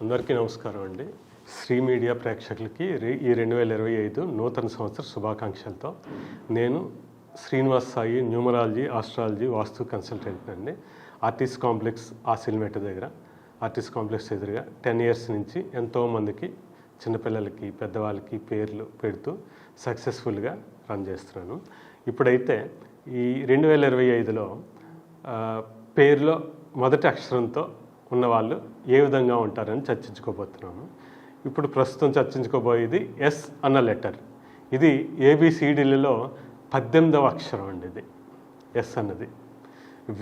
అందరికీ నమస్కారం అండి. శ్రీ మీడియా ప్రేక్షకులకి ఈ 2025 నూతన సంవత్సర శుభాకాంక్షలతో నేను శ్రీనివాస్ సాయి న్యూమరాలజీ, ఆస్ట్రాలజీ, వాస్తు కన్సల్టెంట్ అండి. ఆర్టిస్ట్ కాంప్లెక్స్ ఆసిల్మెట్ దగ్గర ఆర్టిస్ట్ కాంప్లెక్స్ ఎదురుగా 10 years నుంచి ఎంతోమందికి చిన్నపిల్లలకి, పెద్దవాళ్ళకి పేర్లు పెడుతూ సక్సెస్ఫుల్గా రన్ చేస్తున్నాను. ఇప్పుడైతే ఈ 2025లో పేరులో మొదటి అక్షరంతో ఉన్నవాళ్ళు ఏ విధంగా ఉంటారని చర్చించుకోబోతున్నాము. ఇప్పుడు ప్రస్తుతం చర్చించుకోబోయేది ఎస్ అన్న లెటర్. ఇది ఏబిసిడీలలో 18వ అక్షరం అండి. ఇది ఎస్ అన్నది.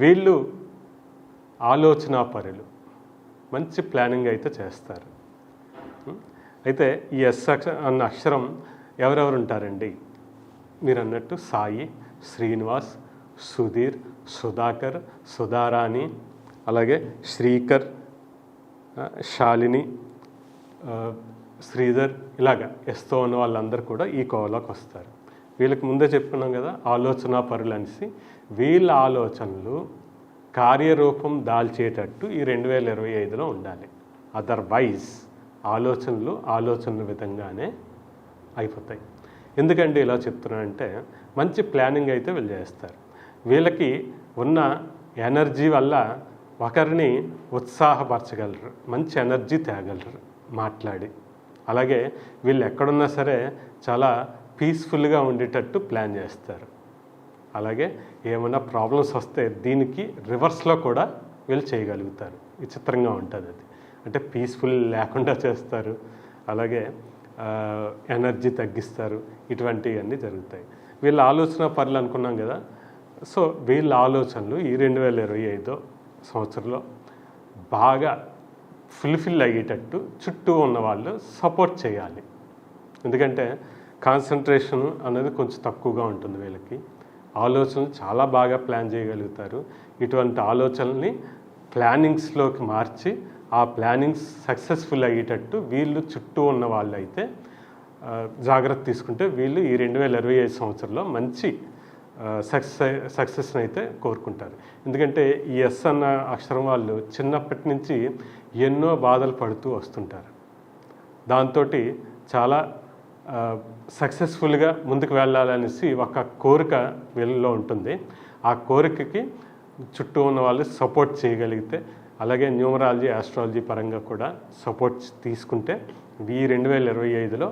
వీళ్ళు ఆలోచనాపరులు, మంచి ప్లానింగ్ అయితే చేస్తారు. అయితే ఈ ఎస్ అన్న అక్షరం ఎవరెవరు ఉంటారండి? మీరు అన్నట్టు సాయి, శ్రీనివాస్, సుధీర్, సుధాకర్, సుధారాణి, అలాగే శ్రీకర్, శాలిని, శ్రీధర్, ఇలాగా ఎస్తో ఉన్న వాళ్ళందరూ కూడా ఈ కోవలోకి వస్తారు. వీళ్ళకి ముందే చెప్పుకున్నాం కదా, ఆలోచన పరులు అనేసి. వీళ్ళ ఆలోచనలు కార్యరూపం దాల్చేటట్టు ఈ 2025లో ఉండాలి. అదర్వైజ్ ఆలోచనల విధంగానే అయిపోతాయి. ఎందుకంటే ఇలా చెప్తున్నానంటే, మంచి ప్లానింగ్ అయితే వీళ్ళు చేస్తారు. వీళ్ళకి ఉన్న ఎనర్జీ వల్ల ఒకరిని ఉత్సాహపరచగలరు, మంచి ఎనర్జీ తేగలరు మాట్లాడి. అలాగే వీళ్ళు ఎక్కడున్నా సరే చాలా పీస్ఫుల్గా ఉండేటట్టు ప్లాన్ చేస్తారు. అలాగే ఏమైనా ప్రాబ్లమ్స్ వస్తే దీనికి రివర్స్లో కూడా వీళ్ళు చేయగలుగుతారు. విచిత్రంగా ఉంటుంది అది. అంటే పీస్ఫుల్ లేకుండా చేస్తారు, అలాగే ఎనర్జీ తగ్గిస్తారు. ఇటువంటివన్నీ జరుగుతాయి. వీళ్ళ ఆలోచన పనులు అనుకున్నాం కదా. సో వీళ్ళ ఆలోచనలు ఈ 2025 సంవత్సరంలో బాగా ఫుల్ఫిల్ అయ్యేటట్టు చుట్టూ ఉన్న వాళ్ళు సపోర్ట్ చేయాలి. ఎందుకంటే కాన్సన్ట్రేషన్ అనేది కొంచెం తక్కువగా ఉంటుంది వీళ్ళకి. ఆలోచనలు చాలా బాగా ప్లాన్ చేయగలుగుతారు. ఇటువంటి ఆలోచనల్ని ప్లానింగ్స్లోకి మార్చి ఆ ప్లానింగ్స్ సక్సెస్ఫుల్ అయ్యేటట్టు వీళ్ళు చుట్టూ ఉన్న వాళ్ళు అయితే జాగ్రత్త తీసుకుంటే వీళ్ళు ఈ 2025 సంవత్సరంలో మంచి సక్సెస్ని అయితే కోరుకుంటారు. ఎందుకంటే ఈ ఎస్ అన్న అక్షరం వాళ్ళు చిన్నప్పటి నుంచి ఎన్నో బాధలు పడుతూ వస్తుంటారు. దాంతో చాలా సక్సెస్ఫుల్గా ముందుకు వెళ్ళాలనేసి ఒక కోరిక వీళ్ళలో ఉంటుంది. ఆ కోరికకి చుట్టూ ఉన్న వాళ్ళు సపోర్ట్ చేయగలిగితే, అలాగే న్యూమరాలజీ, ఆస్ట్రాలజీ పరంగా కూడా సపోర్ట్ తీసుకుంటే ఈ 2025లో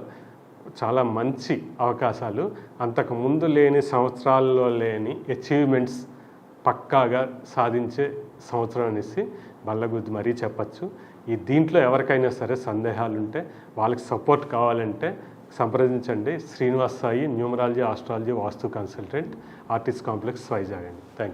చాలా మంచి అవకాశాలు, అంతకు ముందు లేని సంవత్సరాల్లో లేని అచీవ్మెంట్స్ పక్కాగా సాధించే సంవత్సరం అనేసి బల్లగుద్ది మరీ చెప్పచ్చు. దీంట్లో ఎవరికైనా సరే సందేహాలు ఉంటే, వాళ్ళకి సపోర్ట్ కావాలంటే సంప్రదించండి. శ్రీనివాస్ సాయి న్యూమరాలజీ, ఆస్ట్రాలజీ, వాస్తు కన్సల్టెంట్, ఆర్టిస్ట్ కాంప్లెక్స్, వైజాగ్ అండి. Thank you.